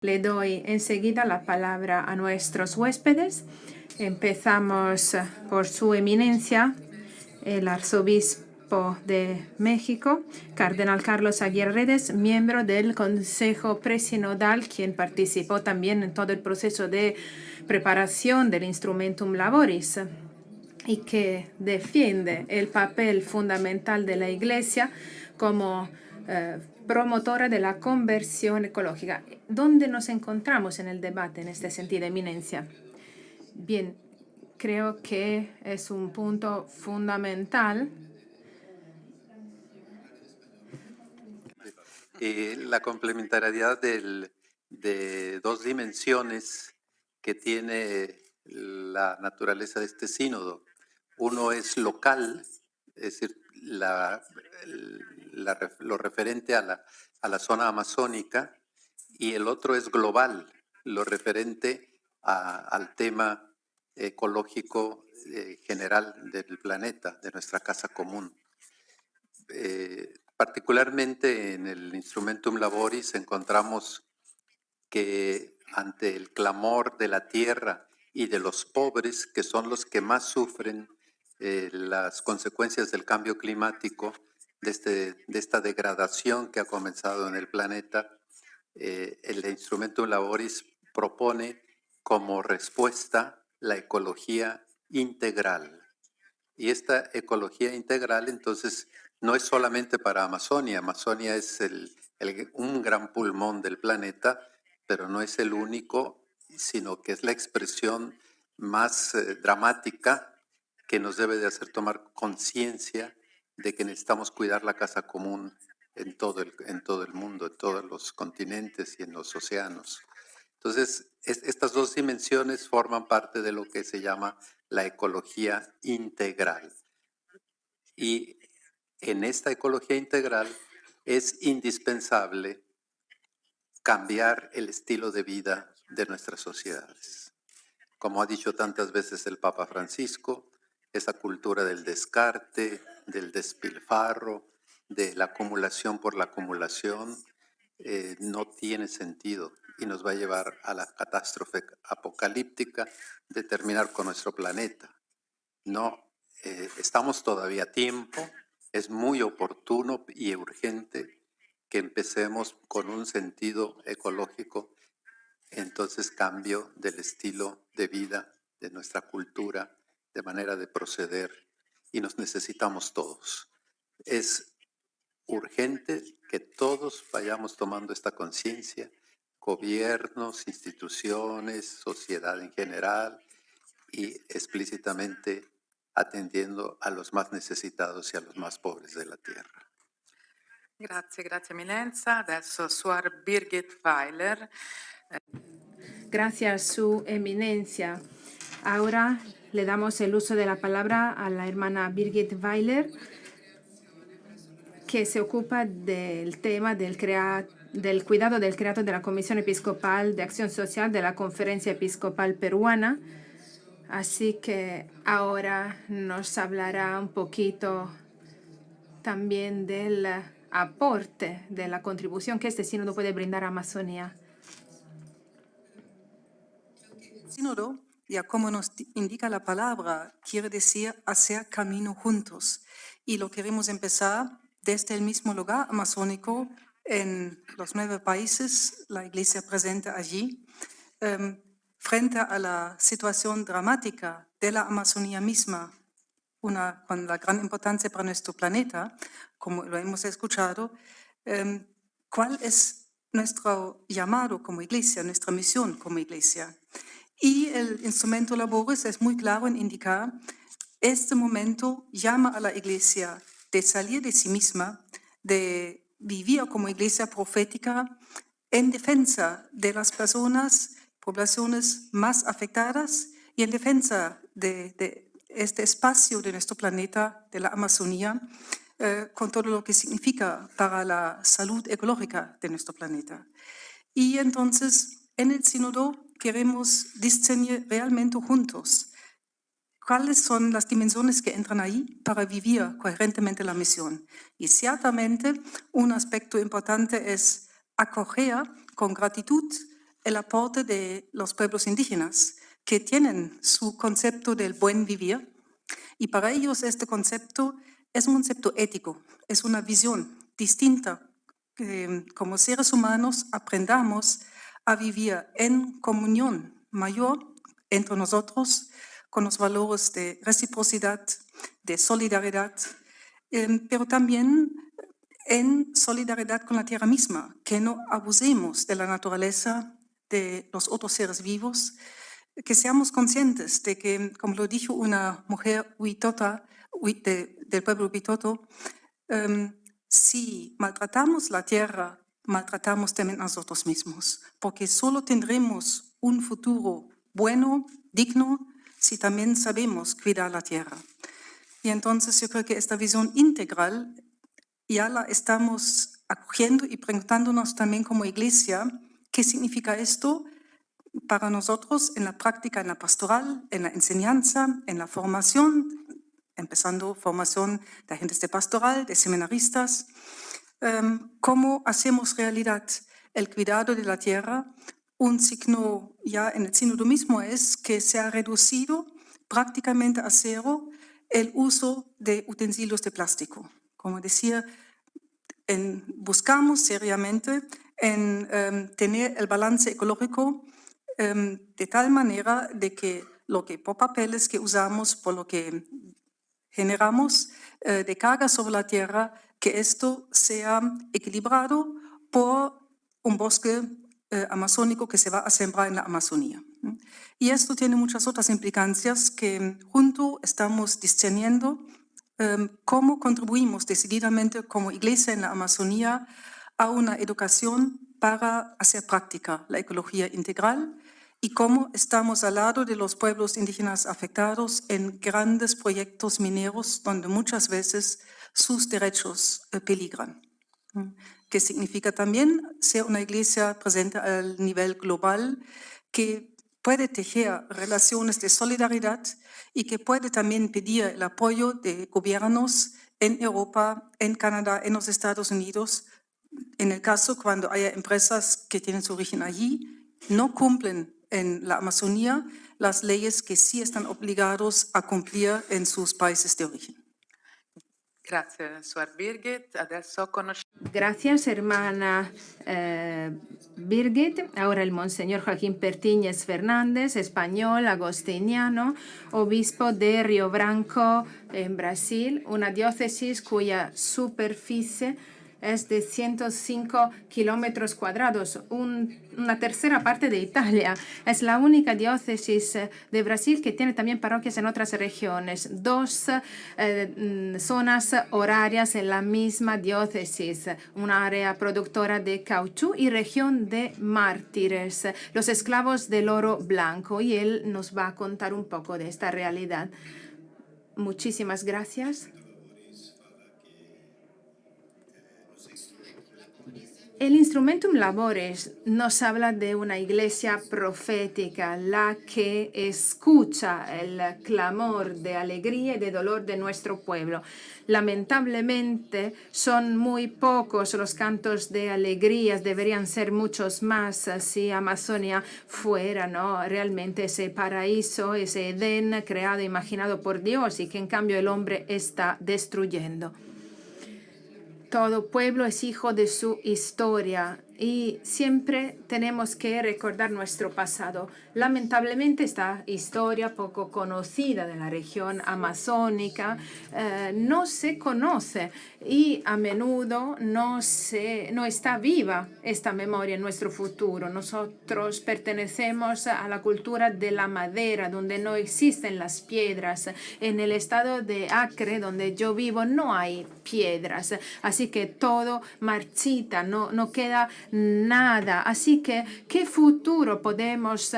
Le doy enseguida la palabra a nuestros huéspedes. Empezamos por su eminencia, el arzobispo de México, Cardenal Carlos Aguirre Redes, miembro del Consejo Presinodal, quien participó también en todo el proceso de preparación del Instrumentum Laboris y que defiende el papel fundamental de la Iglesia como promotora de la conversión ecológica. ¿Dónde nos encontramos en el debate en este sentido, Eminencia? Bien, creo que es un punto fundamental. La complementariedad de dos dimensiones que tiene la naturaleza de este sínodo. Uno es local, es decir, lo referente a la zona amazónica, y el otro es global, lo referente al tema ecológico general del planeta, de nuestra casa común. Particularmente en el Instrumentum Laboris encontramos que ante el clamor de la tierra y de los pobres, que son los que más sufren las consecuencias del cambio climático, de esta degradación que ha comenzado en el planeta, el Instrumentum Laboris propone como respuesta la ecología integral. Y esta ecología integral, entonces, no es solamente para Amazonia. Amazonia es un gran pulmón del planeta, pero no es el único, sino que es la expresión más dramática que nos debe de hacer tomar conciencia de que necesitamos cuidar la casa común en todo el mundo, en todos los continentes y en los océanos. Entonces, estas dos dimensiones forman parte de lo que se llama la ecología integral. Y en esta ecología integral es indispensable cambiar el estilo de vida de nuestras sociedades. Como ha dicho tantas veces el Papa Francisco, esa cultura del descarte, del despilfarro, de la acumulación por la acumulación, no tiene sentido y nos va a llevar a la catástrofe apocalíptica de terminar con nuestro planeta. No, estamos todavía a tiempo, es muy oportuno y urgente que empecemos con un sentido ecológico, entonces cambio del estilo de vida, de nuestra cultura, de manera de proceder, y nos necesitamos todos. Es urgente que todos vayamos tomando esta conciencia, gobiernos, instituciones, sociedad en general, y explícitamente atendiendo a los más necesitados y a los más pobres de la tierra. Grazie Eminenza. Adesso Suor Birgit Weiler. Gracias, Su Eminencia. Ahora le damos el uso de la palabra a la hermana Birgit Weiler, que se ocupa del tema del cuidado del creado de la Comisión Episcopal de Acción Social de la Conferencia Episcopal Peruana. Así que ahora nos hablará un poquito también del aporte, de la contribución que este sínodo puede brindar a Amazonía. El sínodo, ya como nos indica la palabra, quiere decir hacer camino juntos. Y lo queremos empezar desde el mismo lugar amazónico, en los 9 países, la Iglesia presente allí, frente a la situación dramática de la Amazonía misma, con la gran importancia para nuestro planeta, como lo hemos escuchado. ¿Cuál es nuestro llamado como Iglesia, nuestra misión como Iglesia? Y el Instrumentum Laboris es muy claro en indicar, este momento llama a la Iglesia de salir de sí misma, de vivir como Iglesia profética en defensa de las personas, poblaciones más afectadas y en defensa de este espacio de nuestro planeta, de la Amazonía, con todo lo que significa para la salud ecológica de nuestro planeta. Y entonces, en el sínodo queremos discernir realmente juntos cuáles son las dimensiones que entran ahí para vivir coherentemente la misión. Y ciertamente un aspecto importante es acoger con gratitud el aporte de los pueblos indígenas que tienen su concepto del buen vivir, y para ellos este concepto es un concepto ético, es una visión distinta, que como seres humanos aprendamos a vivir en comunión mayor entre nosotros, con los valores de reciprocidad, de solidaridad, pero también en solidaridad con la tierra misma, que no abusemos de la naturaleza, de los otros seres vivos, que seamos conscientes de que, como lo dijo una mujer huitota, del pueblo huitoto, si maltratamos la tierra, maltratamos también a nosotros mismos, porque solo tendremos un futuro bueno, digno, si también sabemos cuidar la tierra. Y entonces yo creo que esta visión integral ya la estamos acogiendo y preguntándonos también como iglesia, ¿qué significa esto para nosotros en la práctica, en la pastoral, en la enseñanza, en la formación, empezando formación de agentes de pastoral, de seminaristas? ¿Cómo hacemos realidad el cuidado de la tierra? Un signo ya en el sínodo mismo es que se ha reducido prácticamente a cero el uso de utensilios de plástico. Como decía, buscamos seriamente en tener el balance ecológico de tal manera de que lo que por papeles que usamos, por lo que generamos de carga sobre la tierra, que esto sea equilibrado por un bosque amazónico que se va a sembrar en la Amazonía. Y esto tiene muchas otras implicancias que juntos estamos discerniendo cómo contribuimos decididamente como iglesia en la Amazonía a una educación para hacer práctica la ecología integral y cómo estamos al lado de los pueblos indígenas afectados en grandes proyectos mineros donde muchas veces sus derechos peligran. Que significa también ser una iglesia presente al nivel global que puede tejer relaciones de solidaridad y que puede también pedir el apoyo de gobiernos en Europa, en Canadá, en los Estados Unidos, en el caso cuando haya empresas que tienen su origen allí, no cumplen en la Amazonía las leyes que sí están obligados a cumplir en sus países de origen. Grazie, Suor Birgit. Adesso Gracias, hermana Birgit. Ahora el Monseñor Joaquín Pertíñez Fernández, español, agostiniano, obispo de Río Branco, en Brasil, una diócesis cuya superficie es de 105 kilómetros cuadrados, una tercera parte de Italia. Es la única diócesis de Brasil que tiene también parroquias en otras regiones. Dos zonas horarias en la misma diócesis, un área productora de caucho y región de mártires, los esclavos del oro blanco. Y él nos va a contar un poco de esta realidad. Muchísimas gracias. El Instrumentum Laboris nos habla de una iglesia profética, la que escucha el clamor de alegría y de dolor de nuestro pueblo. Lamentablemente son muy pocos los cantos de alegría, deberían ser muchos más si Amazonia fuera, ¿no?, realmente ese paraíso, ese Edén creado, imaginado por Dios y que en cambio el hombre está destruyendo. Todo pueblo es hijo de su historia y siempre tenemos que recordar nuestro pasado. Lamentablemente esta historia poco conocida de la región amazónica no se conoce y a menudo no está viva esta memoria en nuestro futuro. Nosotros pertenecemos a la cultura de la madera, donde no existen las piedras. En el estado de Acre, donde yo vivo, no hay piedras. Así que todo marchita, no queda nada. Así que, ¿qué futuro podemos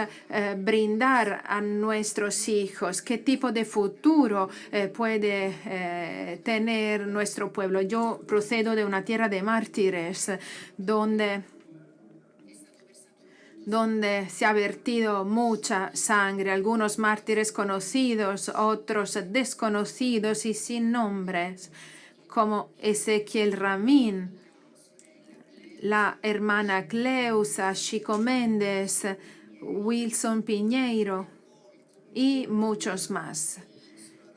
brindar a nuestros hijos? ¿Qué tipo de futuro puede tener nuestro pueblo? Yo procedo de una tierra de mártires, donde se ha vertido mucha sangre, algunos mártires conocidos, otros desconocidos y sin nombres, como Ezequiel Ramín, la hermana Cleusa, Chico Méndez, Wilson Piñeiro y muchos más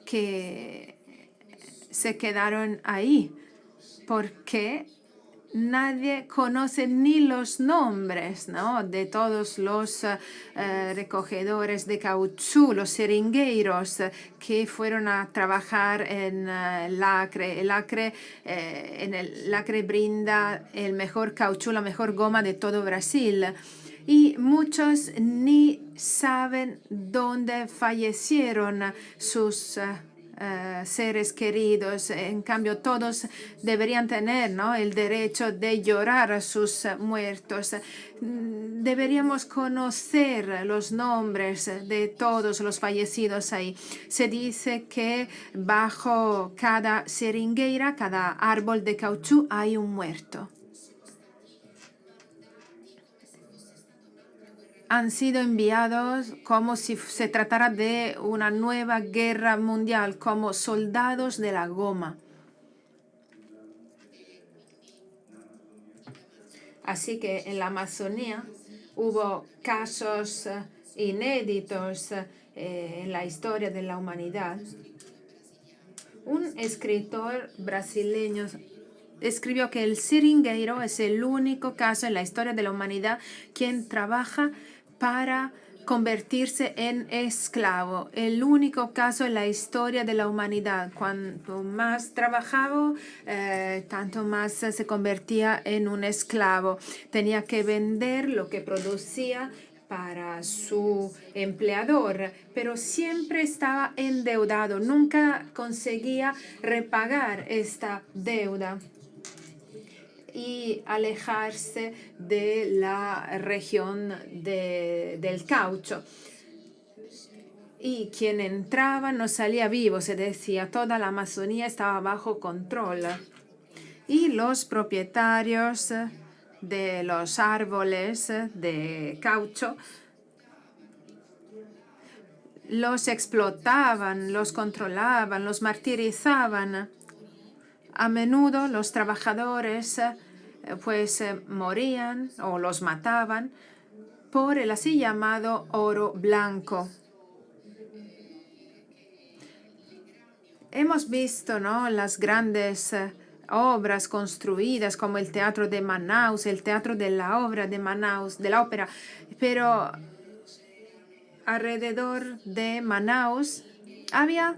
que se quedaron ahí porque nadie conoce ni los nombres, ¿no?, de todos los recogedores de cauchú, los seringueiros que fueron a trabajar en el Acre. El Acre brinda el mejor cauchú, la mejor goma de todo Brasil. Y muchos ni saben dónde fallecieron sus seres queridos. En cambio, todos deberían tener, ¿no?, el derecho de llorar a sus muertos. Deberíamos conocer los nombres de todos los fallecidos ahí. Se dice que bajo cada seringueira, cada árbol de cauchú, hay un muerto. Han sido enviados como si se tratara de una nueva guerra mundial, como soldados de la goma. Así que en la Amazonía hubo casos inéditos en la historia de la humanidad. Un escritor brasileño escribió que el seringueiro es el único caso en la historia de la humanidad quien trabaja para convertirse en esclavo. El único caso en la historia de la humanidad. Cuanto más trabajaba, tanto más se convertía en un esclavo. Tenía que vender lo que producía para su empleador, pero siempre estaba endeudado. Nunca conseguía repagar esta deuda y alejarse de la región del caucho. Y quien entraba no salía vivo, se decía. Toda la Amazonía estaba bajo control. Y los propietarios de los árboles de caucho los explotaban, los controlaban, los martirizaban. A menudo los trabajadores morían o los mataban por el así llamado oro blanco. Hemos visto, ¿no?, las grandes obras construidas como el Teatro de Manaus, el Teatro de la Obra de Manaus, de la ópera, pero alrededor de Manaus había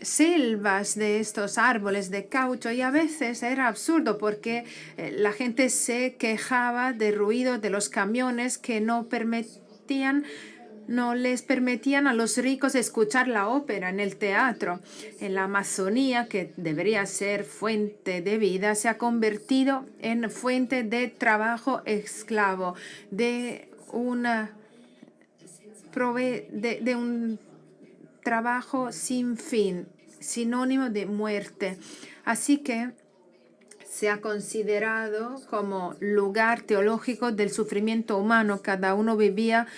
selvas de estos árboles de caucho y a veces era absurdo porque la gente se quejaba del ruido de los camiones que no les permitían a los ricos escuchar la ópera en el teatro. En la Amazonía, que debería ser fuente de vida, se ha convertido en fuente de trabajo esclavo, de un trabajo sin fin, sinónimo de muerte. Así que se ha considerado como lugar teológico del sufrimiento humano. Cada uno vivía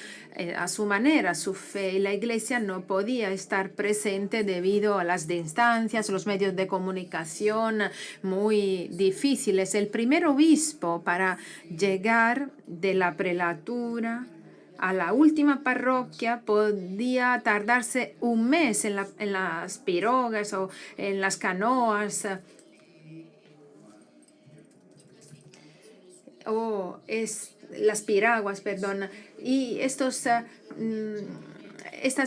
a su manera, su fe, y la Iglesia no podía estar presente debido a las distancias, los medios de comunicación muy difíciles. El primer obispo para llegar de la prelatura a la última parroquia podía tardarse un mes en las pirogas o en las canoas las piraguas, perdón. Y estas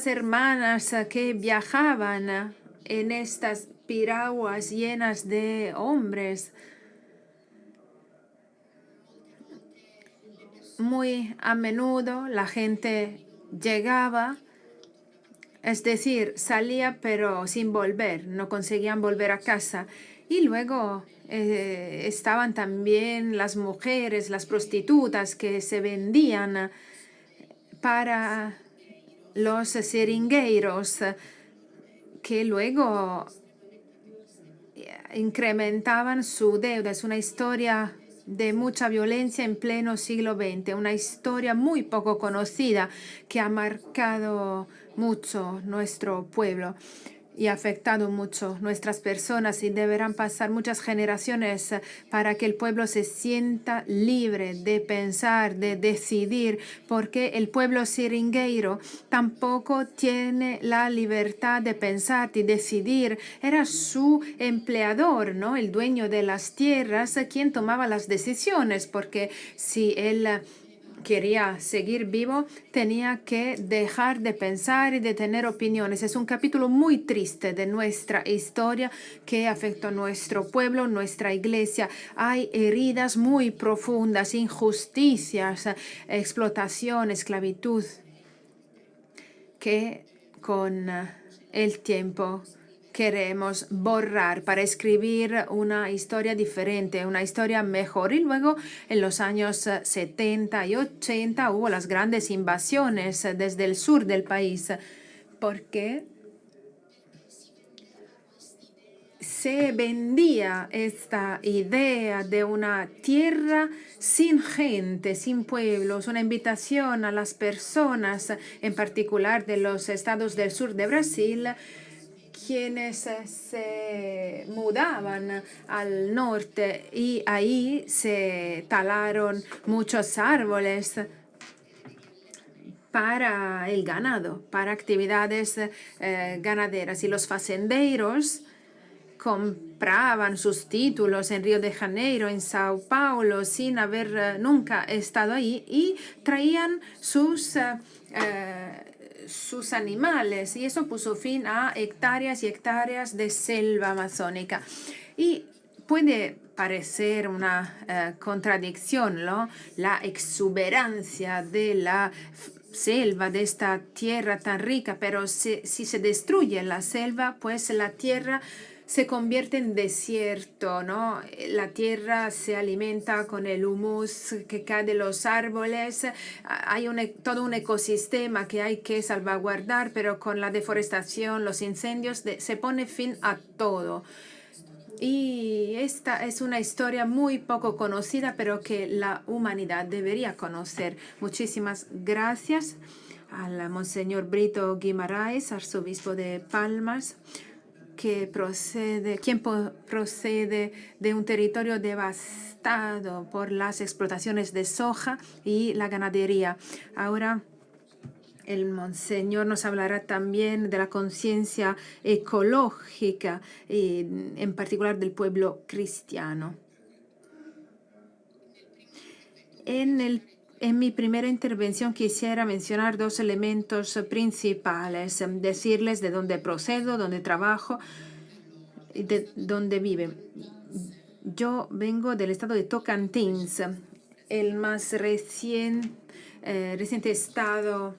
hermanas que viajaban en estas piraguas llenas de hombres, muy a menudo la gente llegaba, es decir, salía pero sin volver, no conseguían volver a casa. Y luego estaban también las mujeres, las prostitutas que se vendían para los seringueiros, que luego incrementaban su deuda. Es una historia de mucha violencia en pleno siglo XX, una historia muy poco conocida que ha marcado mucho nuestro pueblo. y ha afectado mucho nuestras personas y deberán pasar muchas generaciones para que el pueblo se sienta libre de pensar, de decidir, porque el pueblo seringueiro tampoco tiene la libertad de pensar y decidir. Era su empleador, ¿no? El dueño de las tierras, quien tomaba las decisiones, porque si él quería seguir vivo, tenía que dejar de pensar y de tener opiniones. Es un capítulo muy triste de nuestra historia que afecta a nuestro pueblo, nuestra iglesia. Hay heridas muy profundas, injusticias, explotación, esclavitud, que con el tiempo queremos borrar para escribir una historia diferente, una historia mejor. Y luego en los años 70 y 80 hubo las grandes invasiones desde el sur del país, porque se vendía esta idea de una tierra sin gente, sin pueblos, una invitación a las personas, en particular de los estados del sur de Brasil, quienes se mudaban al norte y ahí se talaron muchos árboles para el ganado, para actividades ganaderas. Y los fazendeiros compraban sus títulos en Río de Janeiro, en Sao Paulo, sin haber nunca estado ahí, y traían sus animales, y eso puso fin a hectáreas y hectáreas de selva amazónica. Y puede parecer una contradicción, ¿no? La exuberancia de la selva, de esta tierra tan rica, pero si se destruye la selva, pues la tierra se convierte en desierto, ¿no? La tierra se alimenta con el humus que cae de los árboles. Hay todo un ecosistema que hay que salvaguardar, pero con la deforestación, los incendios, se pone fin a todo. Y esta es una historia muy poco conocida, pero que la humanidad debería conocer. Muchísimas gracias al Monseñor Brito Guimaraes, arzobispo de Palmas, quien procede de un territorio devastado por las explotaciones de soja y la ganadería. Ahora el Monseñor nos hablará también de la conciencia ecológica, y en particular del pueblo cristiano. En mi primera intervención quisiera mencionar dos elementos principales, decirles de dónde procedo, dónde trabajo y de dónde vive. Yo vengo del estado de Tocantins, el más reciente estado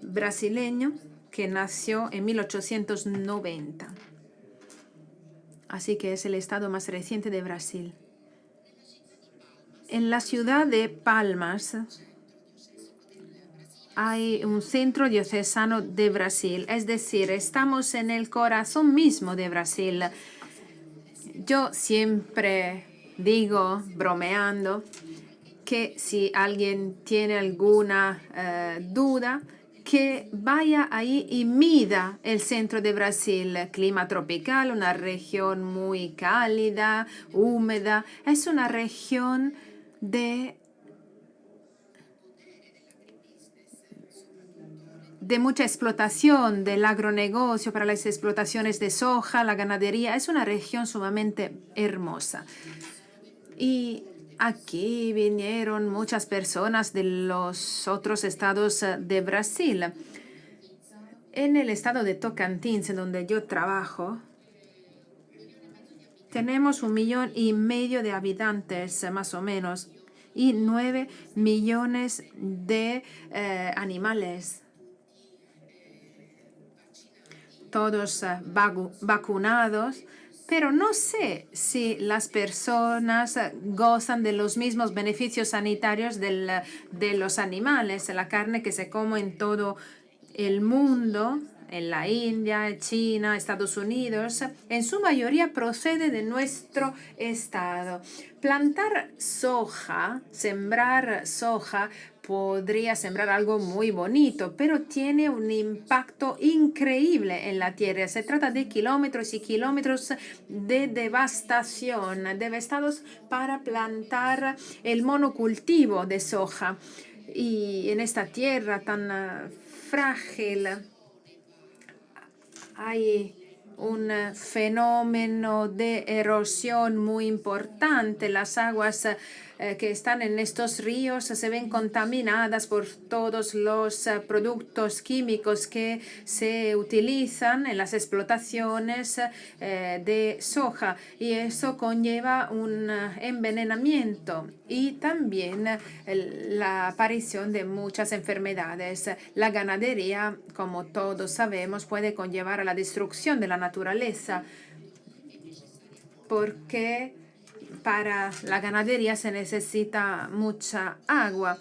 brasileño que nació en 1890. Así que es el estado más reciente de Brasil. En la ciudad de Palmas hay un centro diocesano de Brasil, es decir, estamos en el corazón mismo de Brasil. Yo siempre digo, bromeando, que si alguien tiene alguna duda, que vaya ahí y mida el centro de Brasil. Clima tropical, una región muy cálida, húmeda. Es una región de mucha explotación del agronegocio para las explotaciones de soja, la ganadería. Es una región sumamente hermosa. Y aquí vinieron muchas personas de los otros estados de Brasil. En el estado de Tocantins, en donde yo trabajo, tenemos 1,5 millones de habitantes, más o menos, y 9 millones de animales. Todos vacunados. Pero no sé si las personas gozan de los mismos beneficios sanitarios de los animales. La carne que se come en todo el mundo en la India, China, Estados Unidos, en su mayoría procede de nuestro estado. Plantar soja, sembrar soja, podría sembrar algo muy bonito, pero tiene un impacto increíble en la tierra. Se trata de kilómetros y kilómetros de devastación, devastados para plantar el monocultivo de soja. Y en esta tierra tan frágil hay un fenómeno de erosión muy importante. Las aguas que están en estos ríos se ven contaminadas por todos los productos químicos que se utilizan en las explotaciones de soja, y eso conlleva un envenenamiento y también la aparición de muchas enfermedades. La ganadería, como todos sabemos, puede conllevar a la destrucción de la naturaleza, porque para la ganadería se necesita mucha agua.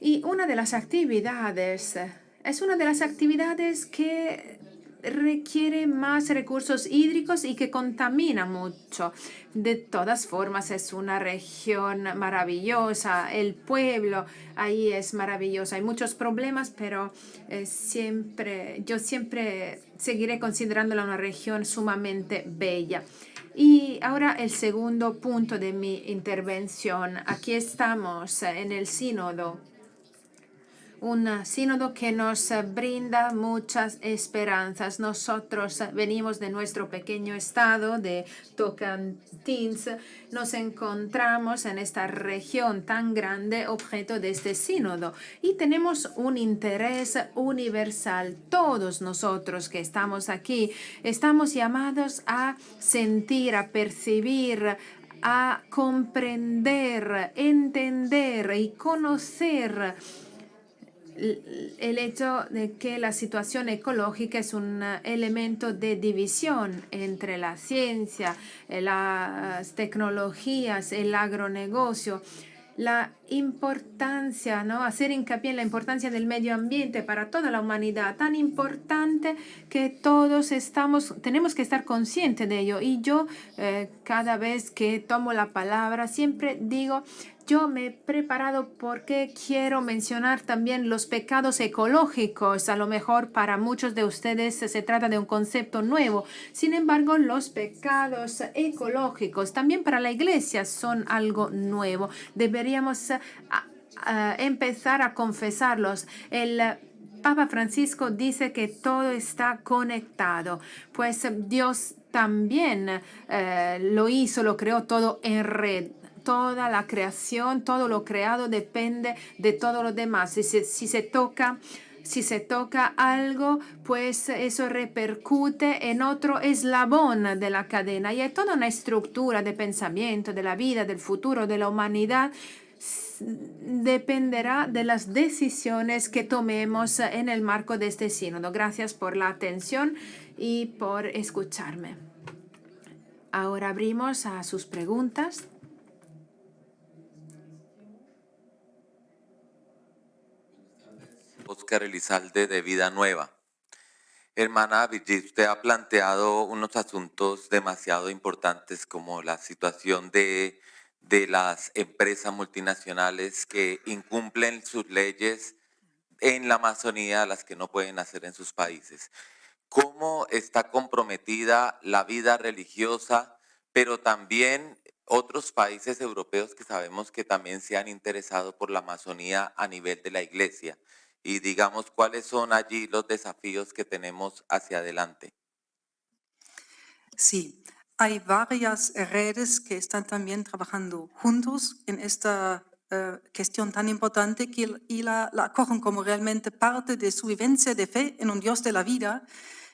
Y una de las actividades es una de las actividades que requiere más recursos hídricos y que contamina mucho. De todas formas, es una región maravillosa. El pueblo ahí es maravilloso. Hay muchos problemas, pero yo siempre seguiré considerándola una región sumamente bella. Y ahora el segundo punto de mi intervención. Aquí estamos en el sínodo. Un sínodo que nos brinda muchas esperanzas. Nosotros venimos de nuestro pequeño estado de Tocantins. Nos encontramos en esta región tan grande, objeto de este sínodo, y tenemos un interés universal. Todos nosotros que estamos aquí estamos llamados a sentir, a percibir, a comprender, entender y conocer el hecho de que la situación ecológica es un elemento de división entre la ciencia, las tecnologías, el agronegocio. La importancia, ¿no? Hacer hincapié en la importancia del medio ambiente para toda la humanidad, tan importante que todos tenemos que estar conscientes de ello. Y yo cada vez que tomo la palabra siempre digo, yo me he preparado porque quiero mencionar también los pecados ecológicos. A lo mejor para muchos de ustedes se trata de un concepto nuevo. Sin embargo, los pecados ecológicos también para la Iglesia son algo nuevo. Deberíamos empezar a confesarlos. El Papa Francisco dice que todo está conectado. Pues Dios también lo hizo, lo creó todo en red. Toda la creación, todo lo creado depende de todo lo demás. Si se toca algo, pues eso repercute en otro eslabón de la cadena. Y hay toda una estructura de pensamiento, de la vida, del futuro, de la humanidad. Dependerá de las decisiones que tomemos en el marco de este sínodo. Gracias por la atención y por escucharme. Ahora abrimos a sus preguntas. Óscar Elizalde, de Vida Nueva. Hermana Brigitte, usted ha planteado unos asuntos demasiado importantes como la situación de las empresas multinacionales que incumplen sus leyes en la Amazonía, las que no pueden hacer en sus países. ¿Cómo está comprometida la vida religiosa, pero también otros países europeos que sabemos que también se han interesado por la Amazonía a nivel de la Iglesia? Y digamos, ¿cuáles son allí los desafíos que tenemos hacia adelante? Sí, hay varias redes que están también trabajando juntos en esta cuestión tan importante y la acogen como realmente parte de su vivencia de fe en un Dios de la vida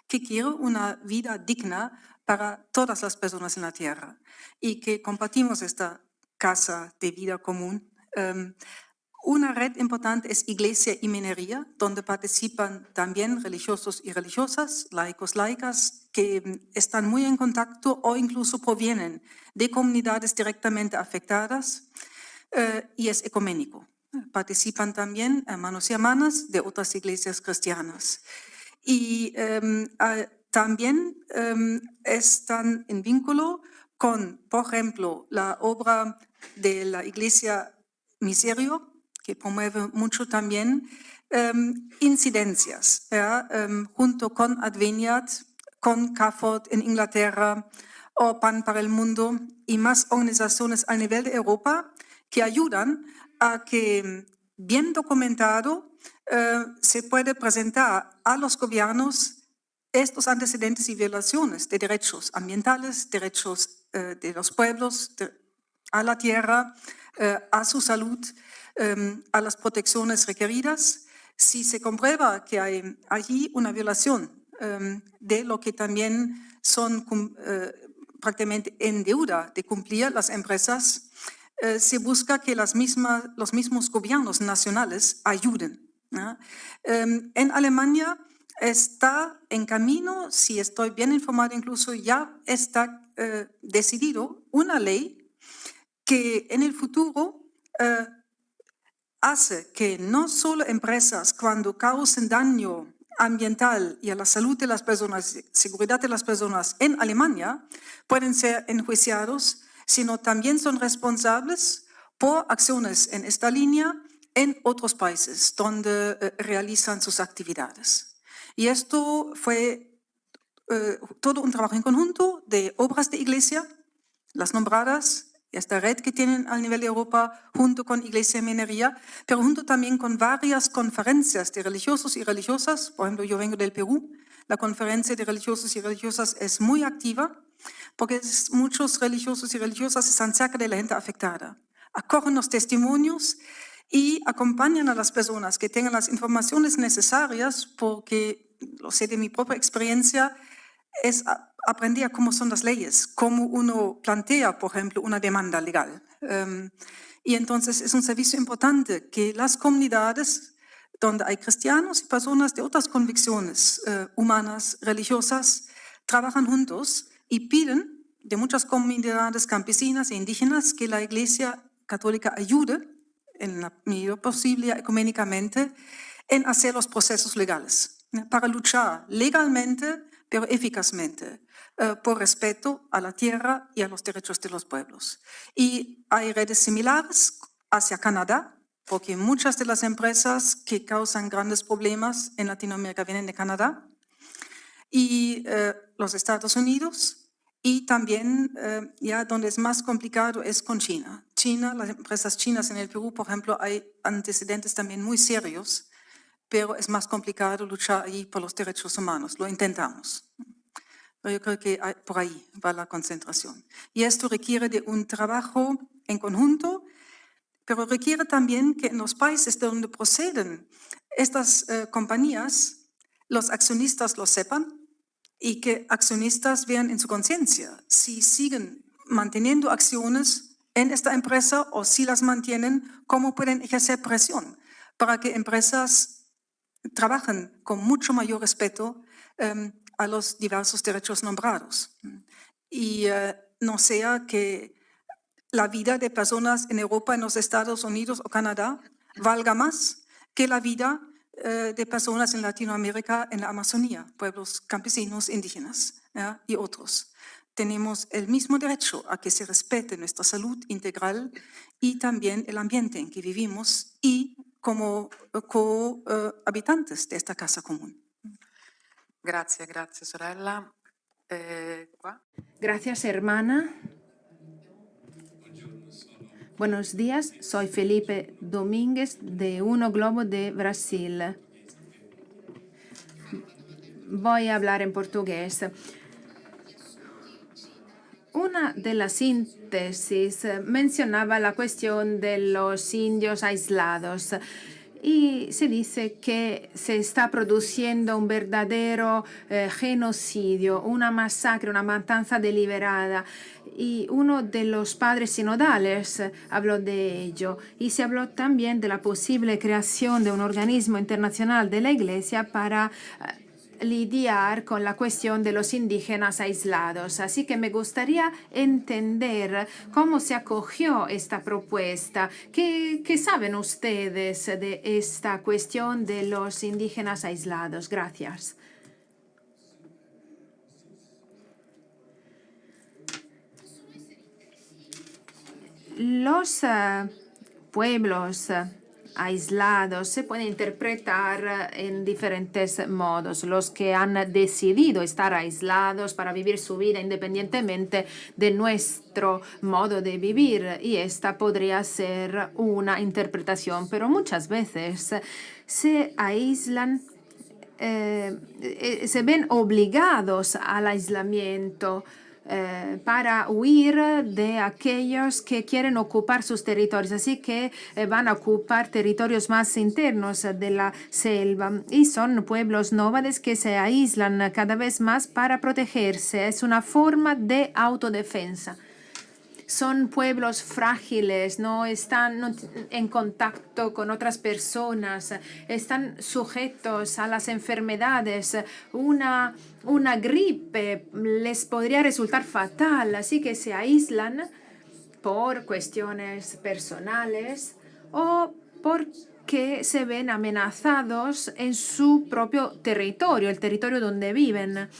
que quiere una vida digna para todas las personas en la tierra y que compartimos esta casa de vida común. Una red importante es Iglesia y Minería, donde participan también religiosos y religiosas, laicos, laicas, que están muy en contacto o incluso provienen de comunidades directamente afectadas y es ecuménico. Participan también hermanos y hermanas de otras iglesias cristianas. y también están en vínculo con, por ejemplo, la obra de la Iglesia Miserio, que promueve mucho también incidencias, junto con Adveniat, con CAFOD en Inglaterra o PAN para el Mundo y más organizaciones a nivel de Europa que ayudan a que, bien documentado, se puede presentar a los gobiernos estos antecedentes y violaciones de derechos ambientales, derechos de los pueblos, a la tierra, a su salud, a las protecciones requeridas. Si se comprueba que hay allí una violación de lo que también son prácticamente en deuda de cumplir las empresas, se busca que los mismos gobiernos nacionales ayuden, ¿no? En Alemania está en camino, si estoy bien informada, incluso ya está decidido una ley que en el futuro hace que no solo empresas cuando causen daño ambiental y a la salud de las personas, seguridad de las personas en Alemania, pueden ser enjuiciados, sino también son responsables por acciones en esta línea en otros países donde realizan sus actividades. Y esto fue todo un trabajo en conjunto de obras de iglesia, las nombradas, esta red que tienen a nivel de Europa, junto con Iglesia de Minería, pero junto también con varias conferencias de religiosos y religiosas. Por ejemplo, yo vengo del Perú, la conferencia de religiosos y religiosas es muy activa, porque muchos religiosos y religiosas están cerca de la gente afectada. Acogen los testimonios y acompañan a las personas que tengan las informaciones necesarias, porque, lo sé de mi propia experiencia, es aprender cómo son las leyes, cómo uno plantea, por ejemplo, una demanda legal. Y entonces es un servicio importante que las comunidades donde hay cristianos y personas de otras convicciones humanas, religiosas, trabajan juntos y piden de muchas comunidades campesinas e indígenas que la Iglesia Católica ayude en la medida posible ecuménicamente en hacer los procesos legales para luchar legalmente pero eficazmente, por respeto a la tierra y a los derechos de los pueblos. Y hay redes similares hacia Canadá, porque muchas de las empresas que causan grandes problemas en Latinoamérica vienen de Canadá, y los Estados Unidos, y también ya donde es más complicado es con China. China, las empresas chinas en el Perú, por ejemplo, hay antecedentes también muy serios, pero es más complicado luchar allí por los derechos humanos. Lo intentamos. Pero yo creo que por ahí va la concentración. Y esto requiere de un trabajo en conjunto, pero requiere también que en los países de donde proceden estas compañías, los accionistas lo sepan y que accionistas vean en su conciencia si siguen manteniendo acciones en esta empresa o si las mantienen, cómo pueden ejercer presión para que empresas trabajan con mucho mayor respeto a los diversos derechos nombrados. Y no sea que la vida de personas en Europa, en los Estados Unidos o Canadá valga más que la vida de personas en Latinoamérica, en la Amazonía, pueblos campesinos, indígenas, ¿ya? Y otros. Tenemos el mismo derecho a que se respete nuestra salud integral y también el ambiente en que vivimos y como cohabitantes de esta casa común. Grazie, grazie sorella. Qua. Gracias, hermana. Buenos días, soy Felipe Domínguez de Uno Globo de Brasil. Voy a hablar en portugués. Una de las síntesis mencionaba la cuestión de los indios aislados y se dice que se está produciendo un verdadero genocidio, una masacre, una matanza deliberada. Y uno de los padres sinodales habló de ello. Y se habló también de la posible creación de un organismo internacional de la Iglesia para lidiar con la cuestión de los indígenas aislados. Así que me gustaría entender cómo se acogió esta propuesta. ¿Qué saben ustedes de esta cuestión de los indígenas aislados? Gracias. Los pueblos aislados se pueden interpretar en diferentes modos. Los que han decidido estar aislados para vivir su vida independientemente de nuestro modo de vivir, y esta podría ser una interpretación, pero muchas veces se aíslan, se ven obligados al aislamiento para huir de aquellos que quieren ocupar sus territorios. Así que van a ocupar territorios más internos de la selva. Y son pueblos nómades que se aíslan cada vez más para protegerse. Es una forma de autodefensa. Son pueblos frágiles, no están en contacto con otras personas, están sujetos a las enfermedades. Una gripe les podría resultar fatal, así que se aíslan por cuestiones personales o porque se ven amenazados en su propio territorio, el territorio donde viven.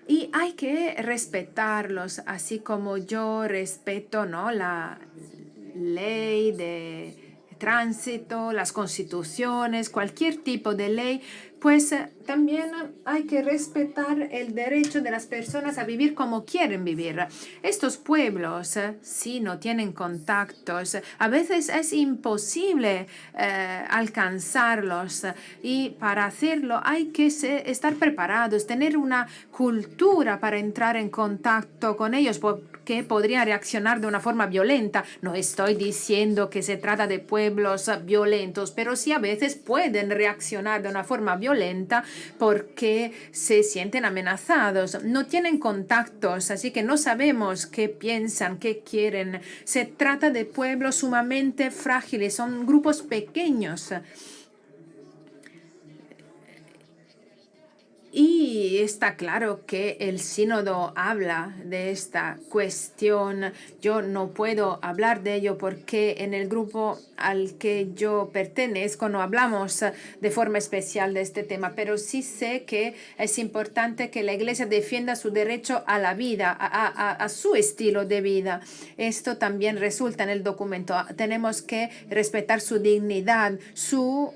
Y hay que respetarlos, así como yo respeto, ¿no?, la ley de tránsito, las constituciones, cualquier tipo de ley, pues también hay que respetar el derecho de las personas a vivir como quieren vivir. Estos pueblos, si no tienen contactos, a veces es imposible alcanzarlos, y para hacerlo hay que estar preparados, tener una cultura para entrar en contacto con ellos, porque podrían reaccionar de una forma violenta. No estoy diciendo que se trata de pueblos violentos, pero sí a veces pueden reaccionar de una forma violenta porque se sienten amenazados. No tienen contactos, así que no sabemos qué piensan, qué quieren. Se trata de pueblos sumamente frágiles, son grupos pequeños. Y está claro que el sínodo habla de esta cuestión. Yo no puedo hablar de ello porque en el grupo al que yo pertenezco no hablamos de forma especial de este tema, pero sí sé que es importante que la Iglesia defienda su derecho a la vida, a su estilo de vida. Esto también resulta en el documento. Tenemos que respetar su dignidad, su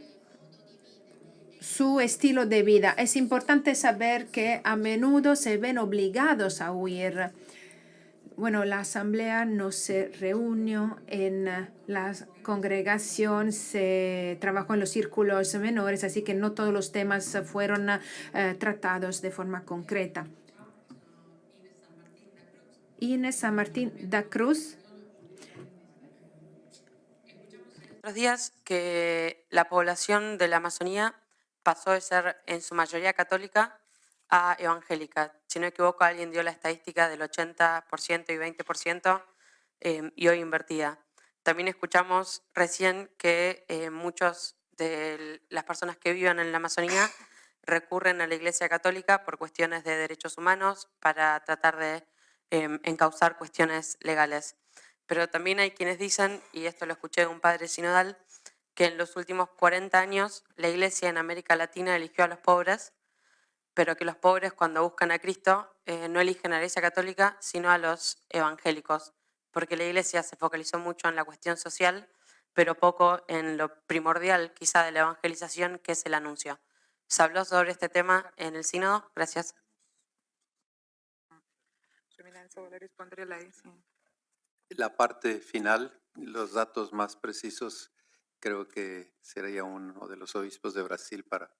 estilo de vida. Es importante saber que a menudo se ven obligados a huir. Bueno, la asamblea no se reunió en la congregación, se trabajó en los círculos menores, así que no todos los temas fueron tratados de forma concreta. Inés San Martín da Cruz. Otros días que la población de la Amazonía pasó de ser en su mayoría católica a evangélica. Si no me equivoco, alguien dio la estadística del 80% y 20% y hoy invertida. También escuchamos recién que muchos de las personas que viven en la Amazonía recurren a la Iglesia Católica por cuestiones de derechos humanos para tratar de encauzar cuestiones legales. Pero también hay quienes dicen, y esto lo escuché de un padre sinodal, que en los últimos 40 años la Iglesia en América Latina eligió a los pobres, pero que los pobres cuando buscan a Cristo no eligen a la Iglesia Católica, sino a los evangélicos, porque la Iglesia se focalizó mucho en la cuestión social, pero poco en lo primordial quizá de la evangelización, que es el anuncio. ¿Se habló sobre este tema en el sínodo? Gracias. Su Eminencia, vuole rispondere lei? Sì. La parte final, los datos más precisos, creo que sería uno de los obispos de Brasil para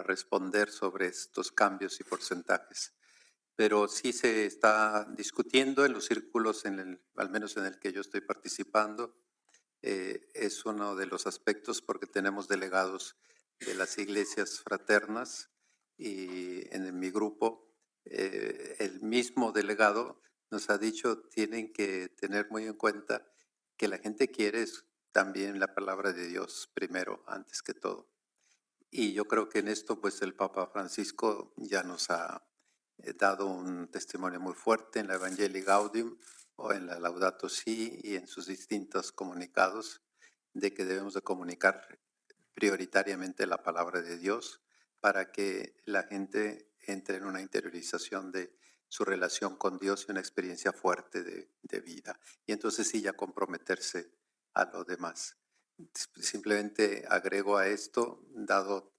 responder sobre estos cambios y porcentajes. Pero sí se está discutiendo en los círculos, al menos en el que yo estoy participando. Es uno de los aspectos porque tenemos delegados de las iglesias fraternas y en mi grupo el mismo delegado nos ha dicho tienen que tener muy en cuenta que la gente quiere también la palabra de Dios primero, antes que todo. Y yo creo que en esto pues el Papa Francisco ya nos ha dado un testimonio muy fuerte en la Evangelii Gaudium o en la Laudato Si y en sus distintos comunicados de que debemos de comunicar prioritariamente la palabra de Dios para que la gente entre en una interiorización de su relación con Dios y una experiencia fuerte de vida. Y entonces sí, ya comprometerse a lo demás. Simplemente agrego a esto, dado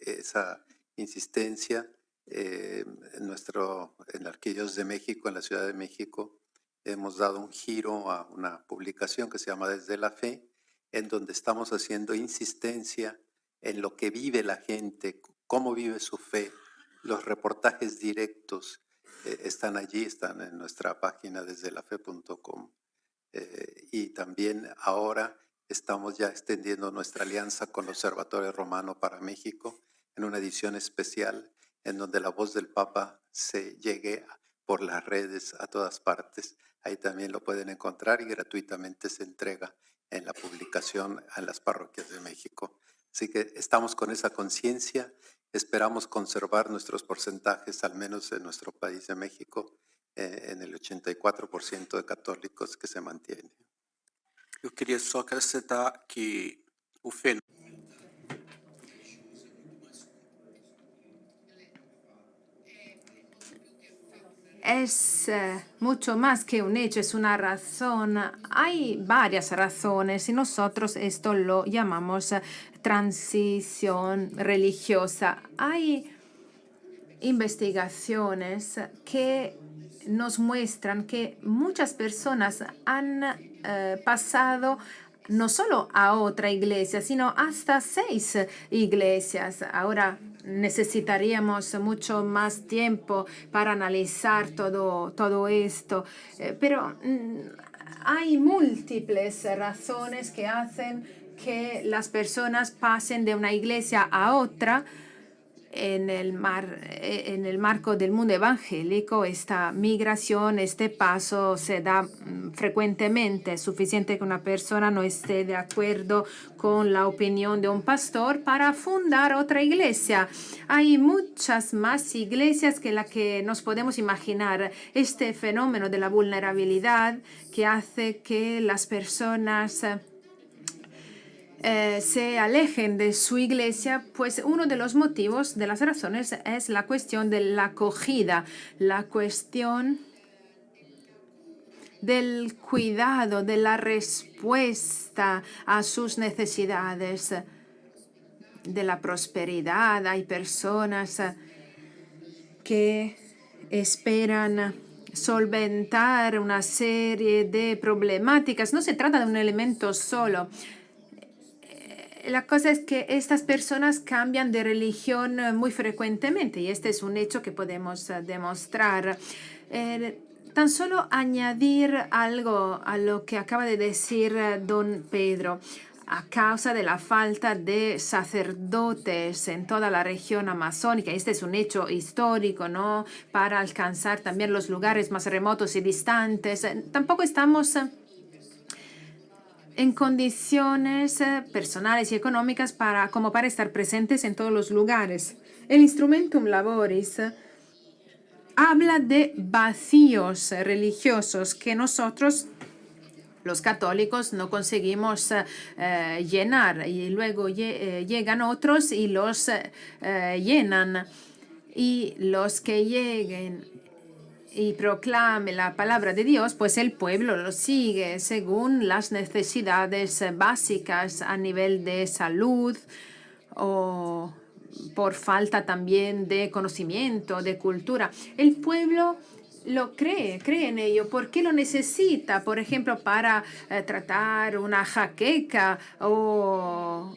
esa insistencia, en la Arquidiócesis de México, en la Ciudad de México, hemos dado un giro a una publicación que se llama Desde la Fe, en donde estamos haciendo insistencia en lo que vive la gente, cómo vive su fe. Los reportajes directos están allí, están en nuestra página desdelafe.com. Y también ahora estamos ya extendiendo nuestra alianza con el Observatorio Romano para México en una edición especial en donde la voz del Papa se llegue por las redes a todas partes. Ahí también lo pueden encontrar y gratuitamente se entrega en la publicación a las parroquias de México. Así que estamos con esa conciencia, esperamos conservar nuestros porcentajes, al menos en nuestro país de México, en el 84% de católicos que se mantiene. Eu queria só acrescentar que o fenômeno es mucho más que un hecho, es una razón. Hay varias razones y nosotros esto lo llamamos transición religiosa. Hay investigaciones que nos muestran que muchas personas han pasado no solo a otra iglesia, sino hasta 6 iglesias. Ahora necesitaríamos mucho más tiempo para analizar todo esto, pero hay múltiples razones que hacen que las personas pasen de una iglesia a otra. En el marco del mundo evangélico, esta migración, este paso se da frecuentemente. Es suficiente que una persona no esté de acuerdo con la opinión de un pastor para fundar otra iglesia. Hay muchas más iglesias que la que nos podemos imaginar. Este fenómeno de la vulnerabilidad que hace que las personas se alejen de su iglesia, pues uno de los motivos, de las razones, es la cuestión de la acogida, la cuestión del cuidado, de la respuesta a sus necesidades, de la prosperidad. Hay personas que esperan solventar una serie de problemáticas. No se trata de un elemento solo. La cosa es que estas personas cambian de religión muy frecuentemente y este es un hecho que podemos demostrar. Tan solo añadir algo a lo que acaba de decir don Pedro. A causa de la falta de sacerdotes en toda la región amazónica, este es un hecho histórico, ¿no? Para alcanzar también los lugares más remotos y distantes. Tampoco estamos en condiciones personales y económicas como para estar presentes en todos los lugares. El Instrumentum Laboris habla de vacíos religiosos que nosotros, los católicos, no conseguimos llenar y luego llegan otros y los llenan. Y los que lleguen y proclame la palabra de Dios, pues el pueblo lo sigue según las necesidades básicas a nivel de salud o por falta también de conocimiento, de cultura. El pueblo lo cree en ello. ¿Por qué lo necesita? Por ejemplo, para tratar una jaqueca o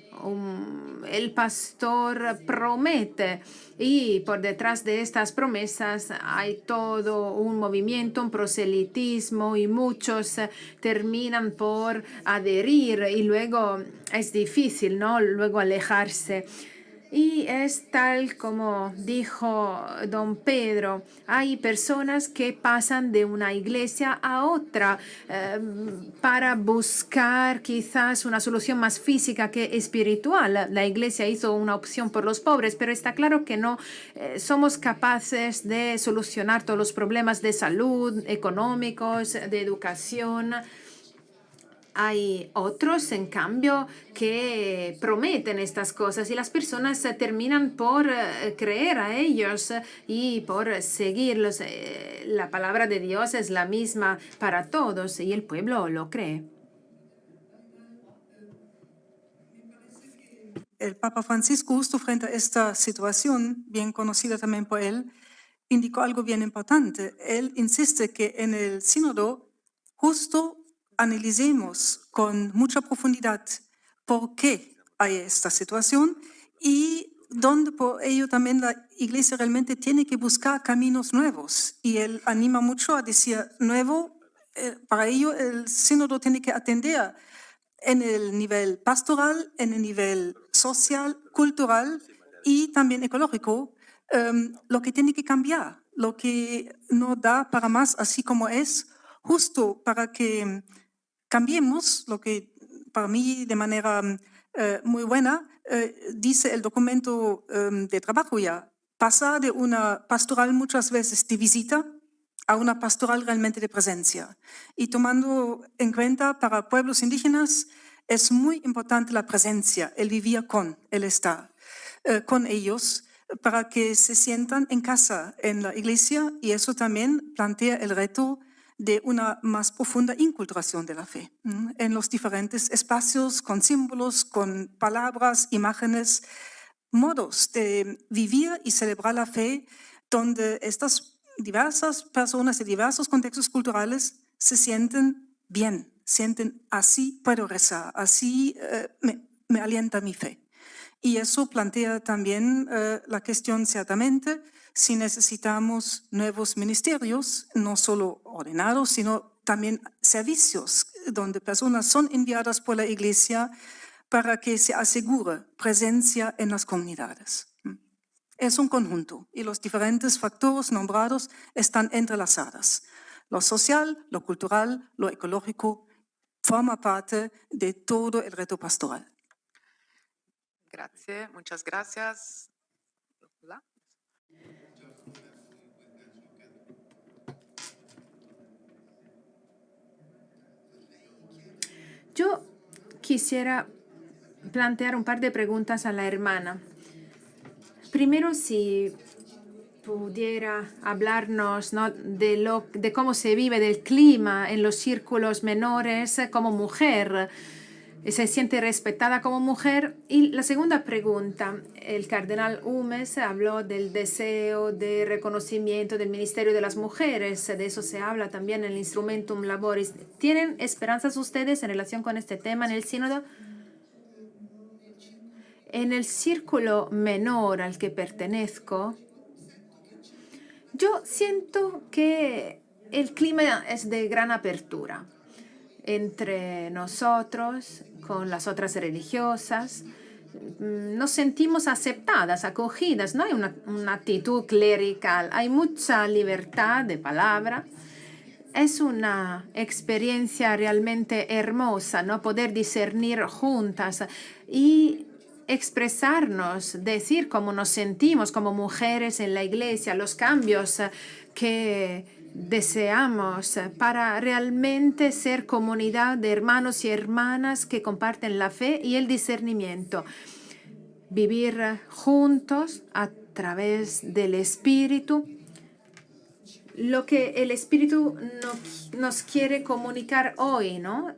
el pastor promete y por detrás de estas promesas hay todo un movimiento, un proselitismo y muchos terminan por adherir y luego es difícil, ¿no? Luego alejarse. Y es tal como dijo don Pedro, hay personas que pasan de una iglesia a otra para buscar quizás una solución más física que espiritual. La iglesia hizo una opción por los pobres, pero está claro que no somos capaces de solucionar todos los problemas de salud, económicos, de educación. Hay otros, en cambio, que prometen estas cosas y las personas terminan por creer a ellos y por seguirlos. La palabra de Dios es la misma para todos y el pueblo lo cree. El Papa Francisco, justo frente a esta situación, bien conocida también por él, indicó algo bien importante. Él insiste que en el sínodo justo analicemos con mucha profundidad por qué hay esta situación y donde por ello también la Iglesia realmente tiene que buscar caminos nuevos. Y él anima mucho a decir nuevo, para ello el sínodo tiene que atender en el nivel pastoral, en el nivel social, cultural y también ecológico, lo que tiene que cambiar, lo que no da para más así como es, justo para que cambiemos lo que para mí de manera muy buena dice el documento de trabajo ya, pasar de una pastoral muchas veces de visita a una pastoral realmente de presencia. Y tomando en cuenta para pueblos indígenas es muy importante la presencia, el vivir con, el estar con ellos para que se sientan en casa en la iglesia y eso también plantea el reto de una más profunda inculturación de la fe en los diferentes espacios, con símbolos, con palabras, imágenes, modos de vivir y celebrar la fe donde estas diversas personas de diversos contextos culturales se sienten bien, sienten así puedo rezar, así me alienta mi fe. Y eso plantea también la cuestión ciertamente si necesitamos nuevos ministerios, no solo ordenados, sino también servicios donde personas son enviadas por la Iglesia para que se asegure presencia en las comunidades. Es un conjunto y los diferentes factores nombrados están entrelazados. Lo social, lo cultural, lo ecológico forma parte de todo el reto pastoral. Grazie, muchas gracias. Hola. Yo quisiera plantear un par de preguntas a la hermana. Primero, si pudiera hablarnos, ¿no?, de cómo se vive del clima en los círculos menores como mujer. ¿Se siente respetada como mujer? Y la segunda pregunta, el cardenal Humes habló del deseo de reconocimiento del Ministerio de las Mujeres, de eso se habla también en el Instrumentum Laboris. ¿Tienen esperanzas ustedes en relación con este tema en el sínodo? En el círculo menor al que pertenezco, yo siento que el clima es de gran apertura entre nosotros, con las otras religiosas. Nos sentimos aceptadas, acogidas. No hay una actitud clerical, hay mucha libertad de palabra. Es una experiencia realmente hermosa, ¿no?, poder discernir juntas y expresarnos, decir cómo nos sentimos como mujeres en la iglesia, los cambios que deseamos para realmente ser comunidad de hermanos y hermanas que comparten la fe y el discernimiento. Vivir juntos a través del Espíritu. Lo que el Espíritu nos quiere comunicar hoy, ¿no?,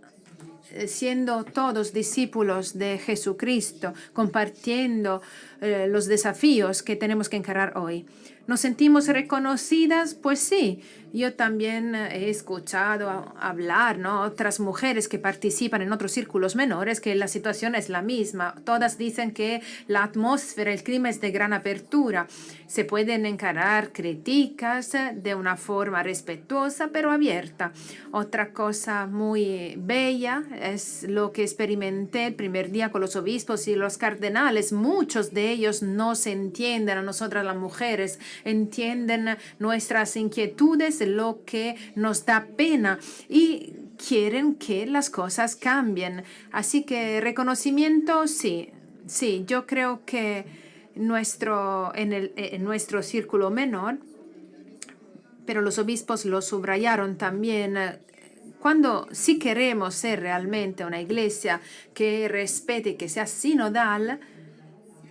siendo todos discípulos de Jesucristo, compartiendo los desafíos que tenemos que encarar hoy. ¿Nos sentimos reconocidas? Pues sí. Yo también he escuchado hablar, ¿no?, otras mujeres que participan en otros círculos menores, que la situación es la misma. Todas dicen que la atmósfera, el clima es de gran apertura. Se pueden encarar críticas de una forma respetuosa, pero abierta. Otra cosa muy bella es lo que experimenté el primer día con los obispos y los cardenales. Muchos de ellos nos entienden a nosotras las mujeres, entienden nuestras inquietudes, lo que nos da pena y quieren que las cosas cambien. Así que reconocimiento, sí, yo creo que en nuestro círculo menor, pero los obispos lo subrayaron también, Cuando si queremos ser realmente una iglesia que respete y que sea sinodal,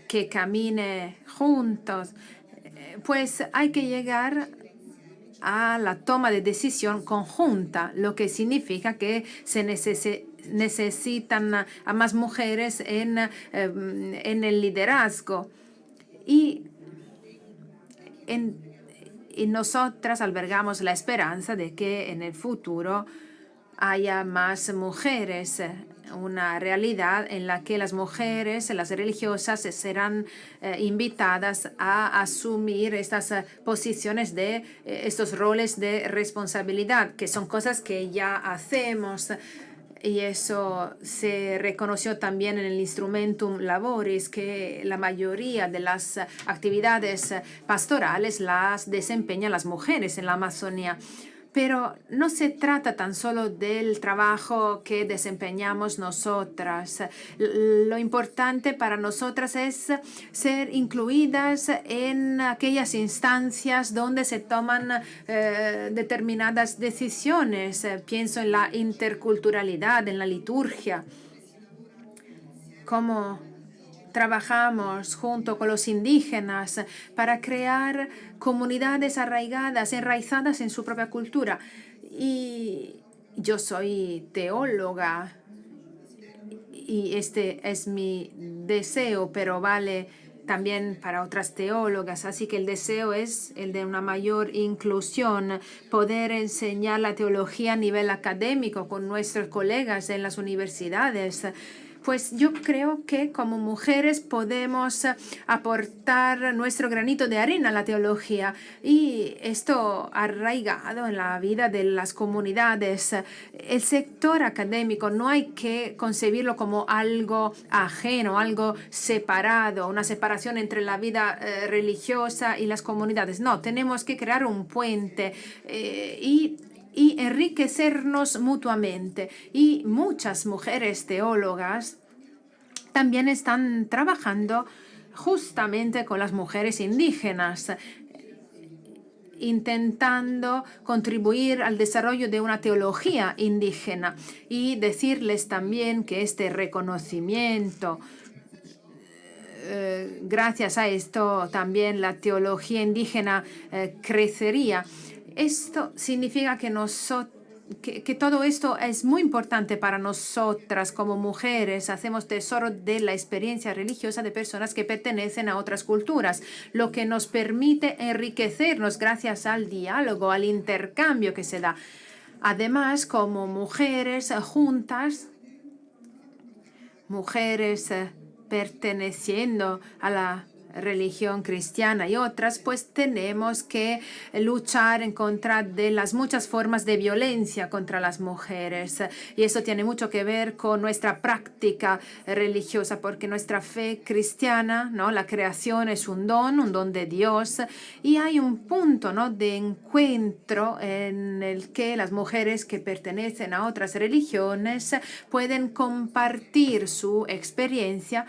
que camine juntos, pues hay que llegar a la toma de decisión conjunta, lo que significa que se necesitan a más mujeres en el liderazgo. Y nosotras albergamos la esperanza de que en el futuro haya más mujeres, una realidad en la que las mujeres, las religiosas, serán invitadas a asumir estas posiciones de estos roles de responsabilidad, que son cosas que ya hacemos. Y eso se reconoció también en el Instrumentum Laboris, que la mayoría de las actividades pastorales las desempeñan las mujeres en la Amazonía. Pero no se trata tan solo del trabajo que desempeñamos nosotras. Lo importante para nosotras es ser incluidas en aquellas instancias donde se toman determinadas decisiones. Pienso en la interculturalidad, en la liturgia, cómo trabajamos junto con los indígenas para crear comunidades arraigadas, enraizadas en su propia cultura. Y yo soy teóloga y este es mi deseo, pero vale también para otras teólogas. Así que el deseo es el de una mayor inclusión, poder enseñar la teología a nivel académico con nuestros colegas en las universidades. Pues yo creo que como mujeres podemos aportar nuestro granito de arena a la teología, y esto arraigado en la vida de las comunidades. El sector académico no hay que concebirlo como algo ajeno, algo separado, una separación entre la vida religiosa y las comunidades. No, tenemos que crear un puente y enriquecernos mutuamente. Y muchas mujeres teólogas también están trabajando justamente con las mujeres indígenas, intentando contribuir al desarrollo de una teología indígena, y decirles también que este reconocimiento, gracias a esto también la teología indígena crecería. Esto significa que todo esto es muy importante para nosotras como mujeres. Hacemos tesoro de la experiencia religiosa de personas que pertenecen a otras culturas, lo que nos permite enriquecernos gracias al diálogo, al intercambio que se da. Además, como mujeres juntas, mujeres perteneciendo a la religión cristiana y otras, pues tenemos que luchar en contra de las muchas formas de violencia contra las mujeres. Y eso tiene mucho que ver con nuestra práctica religiosa, porque nuestra fe cristiana, ¿no? La creación es un don de Dios, y hay un punto, ¿no?, de encuentro en el que las mujeres que pertenecen a otras religiones pueden compartir su experiencia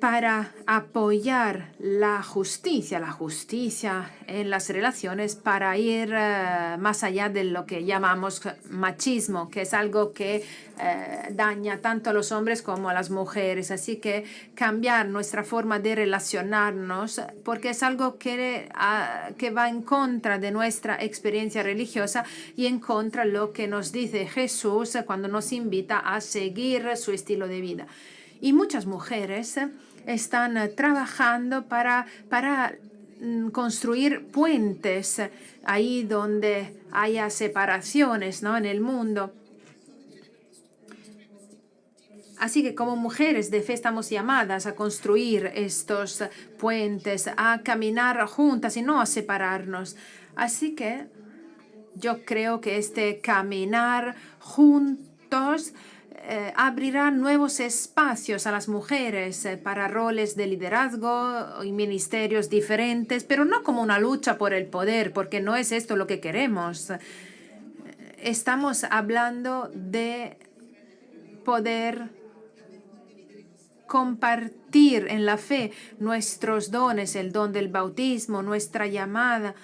para apoyar la justicia en las relaciones, para ir más allá de lo que llamamos machismo, que es algo que daña tanto a los hombres como a las mujeres. Así que cambiar nuestra forma de relacionarnos, porque es algo que va en contra de nuestra experiencia religiosa y en contra de lo que nos dice Jesús cuando nos invita a seguir su estilo de vida. Y muchas mujeres están trabajando para construir puentes ahí donde haya separaciones, ¿no?, en el mundo. Así que como mujeres de fe estamos llamadas a construir estos puentes, a caminar juntas y no a separarnos. Así que yo creo que este caminar juntos abrirá nuevos espacios a las mujeres para roles de liderazgo y ministerios diferentes, pero no como una lucha por el poder, porque no es esto lo que queremos. Estamos hablando de poder compartir en la fe nuestros dones, el don del bautismo, nuestra llamada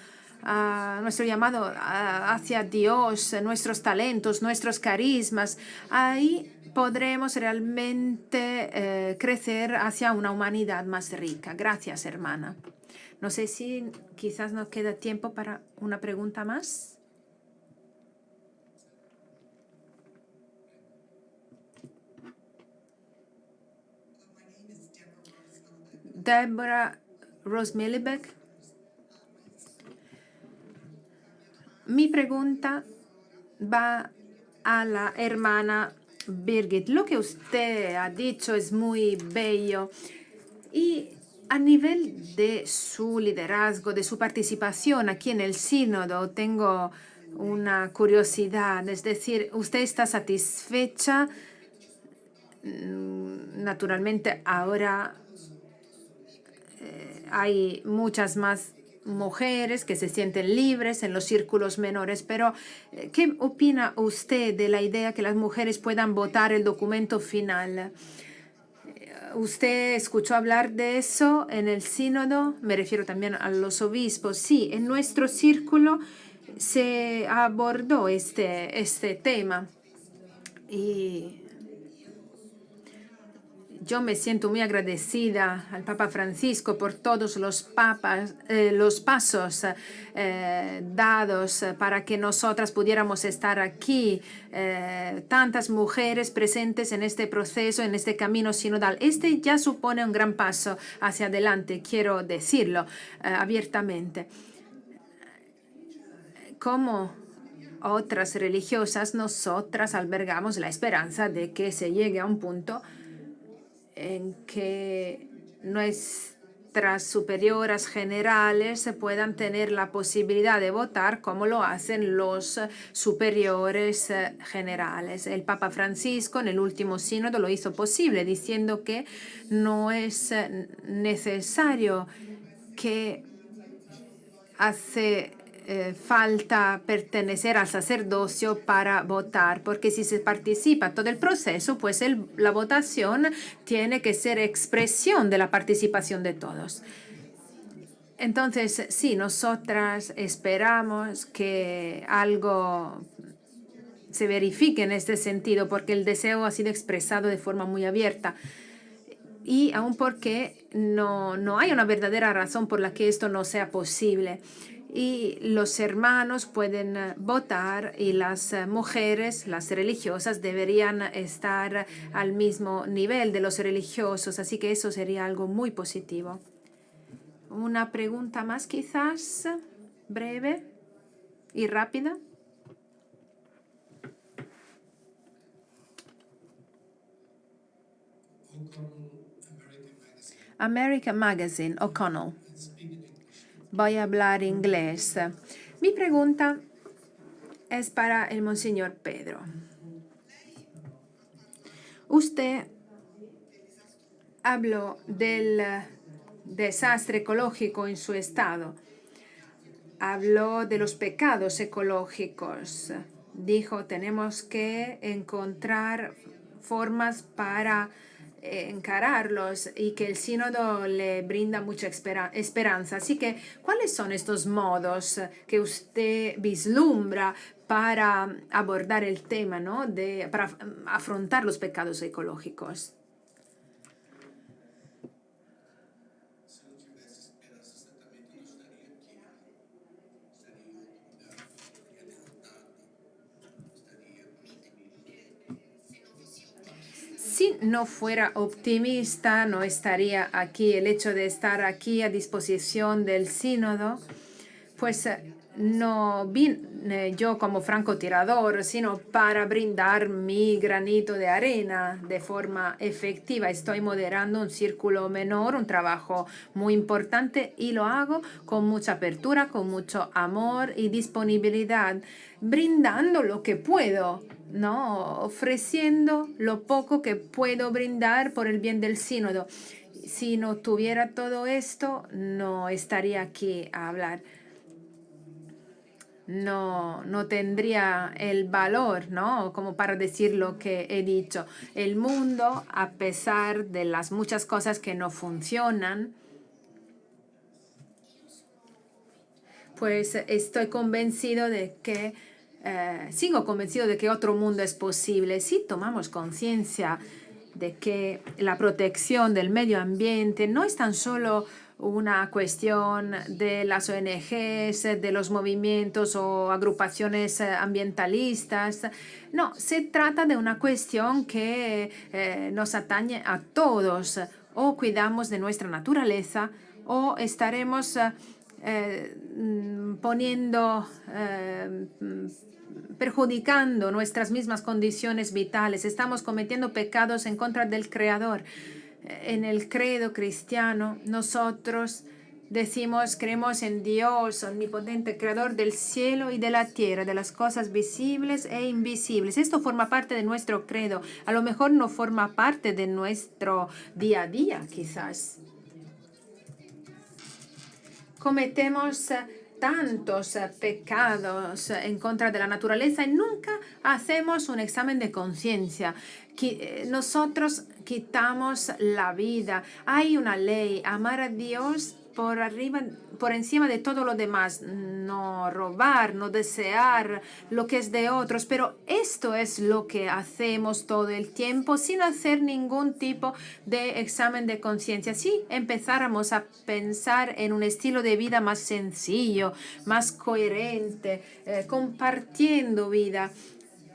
nuestro llamado hacia Dios, nuestros talentos, nuestros carismas, ahí podremos realmente crecer hacia una humanidad más rica. Gracias, hermana. No sé si quizás nos queda tiempo para una pregunta más. Deborah Rose-Millibeck. Mi pregunta va a la hermana Birgit. Lo que usted ha dicho es muy bello y a nivel de su liderazgo, de su participación aquí en el sínodo, tengo una curiosidad. Es decir, ¿usted está satisfecha? Naturalmente, ahora hay muchas más mujeres que se sienten libres en los círculos menores, pero ¿qué opina usted de la idea que las mujeres puedan votar el documento final? ¿Usted escuchó hablar de eso en el sínodo? Me refiero también a los obispos. Sí, en nuestro círculo se abordó este tema y yo me siento muy agradecida al Papa Francisco por todos los pasos dados para que nosotras pudiéramos estar aquí, tantas mujeres presentes en este proceso, en este camino sinodal. Este ya supone un gran paso hacia adelante, quiero decirlo abiertamente. Como otras religiosas, nosotras albergamos la esperanza de que se llegue a un punto en que nuestras superioras generales puedan tener la posibilidad de votar como lo hacen los superiores generales. El Papa Francisco en el último sínodo lo hizo posible, diciendo que no es necesario que hace falta pertenecer al sacerdocio para votar, porque si se participa todo el proceso, pues la votación tiene que ser expresión de la participación de todos. Entonces, sí, nosotras esperamos que algo se verifique en este sentido, porque el deseo ha sido expresado de forma muy abierta. Y aún porque no hay una verdadera razón por la que esto no sea posible. Y los hermanos pueden votar y las mujeres, las religiosas, deberían estar al mismo nivel de los religiosos. Así que eso sería algo muy positivo. Una pregunta más quizás, breve y rápida. American Magazine, O'Connell. Voy a hablar inglés. Mi pregunta es para el Monseñor Pedro. Usted habló del desastre ecológico en su estado. Habló de los pecados ecológicos. Dijo, tenemos que encontrar formas para encararlos y que el sínodo le brinda mucha esperanza. Así que, ¿cuáles son estos modos que usted vislumbra para abordar el tema, ¿no? Para afrontar los pecados ecológicos? Si no fuera optimista, no estaría aquí. El hecho de estar aquí a disposición del sínodo, pues no vine yo como francotirador, sino para brindar mi granito de arena de forma efectiva. Estoy moderando un círculo menor, un trabajo muy importante, y lo hago con mucha apertura, con mucho amor y disponibilidad, brindando lo que puedo, ¿no? Ofreciendo lo poco que puedo brindar por el bien del sínodo. Si no tuviera todo esto, no estaría aquí a hablar. No tendría el valor, ¿no? Como para decir lo que he dicho. El mundo, a pesar de las muchas cosas que no funcionan, pues estoy convencido de que, sigo convencido de que otro mundo es posible si tomamos conciencia de que la protección del medio ambiente no es tan solo una cuestión de las ONGs, de los movimientos o agrupaciones ambientalistas. No, se trata de una cuestión que nos atañe a todos. O cuidamos de nuestra naturaleza o estaremos perjudicando nuestras mismas condiciones vitales. Estamos cometiendo pecados en contra del Creador. En el credo cristiano, nosotros decimos, creemos en Dios omnipotente, creador del cielo y de la tierra, de las cosas visibles e invisibles. Esto forma parte de nuestro credo. A lo mejor no forma parte de nuestro día a día, quizás. Cometemos tantos pecados en contra de la naturaleza y nunca hacemos un examen de conciencia. Nosotros quitamos la vida. Hay una ley, amar a Dios por encima de todo lo demás, no robar, no desear lo que es de otros, pero esto es lo que hacemos todo el tiempo sin hacer ningún tipo de examen de conciencia. Si empezáramos a pensar en un estilo de vida más sencillo, más coherente, compartiendo vida,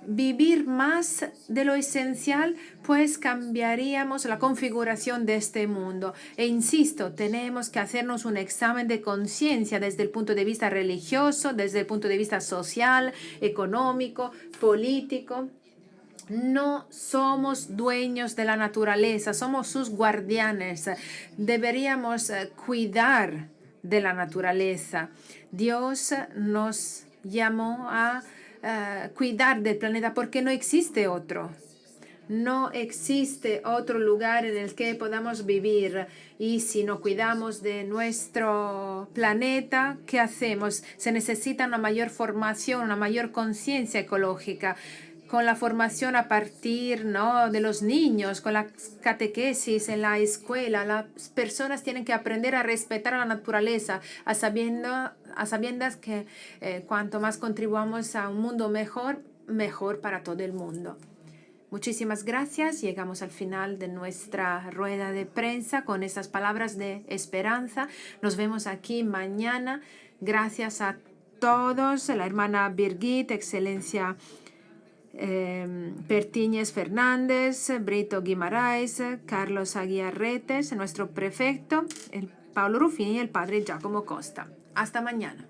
vivir más de lo esencial, pues cambiaríamos la configuración de este mundo. E insisto, tenemos que hacernos un examen de conciencia desde el punto de vista religioso, desde el punto de vista social, económico, político. No somos dueños de la naturaleza, somos sus guardianes. Deberíamos cuidar de la naturaleza. Dios nos llamó a cuidar del planeta porque no existe otro. No existe otro lugar en el que podamos vivir. Y si no cuidamos de nuestro planeta, ¿qué hacemos? Se necesita una mayor formación, una mayor conciencia ecológica. Con la formación a partir, ¿no?, de los niños, con la catequesis en la escuela, las personas tienen que aprender a respetar a la naturaleza, a sabiendas que cuanto más contribuamos a un mundo mejor, mejor para todo el mundo. Muchísimas gracias. Llegamos al final de nuestra rueda de prensa con estas palabras de esperanza. Nos vemos aquí mañana. Gracias a todos. La hermana Birgit, Excelencia Pertíñez Fernández, Brito Guimaraes, Carlos Aguiarretes, nuestro prefecto, el Paolo Ruffini y el padre Giacomo Costa. Hasta mañana.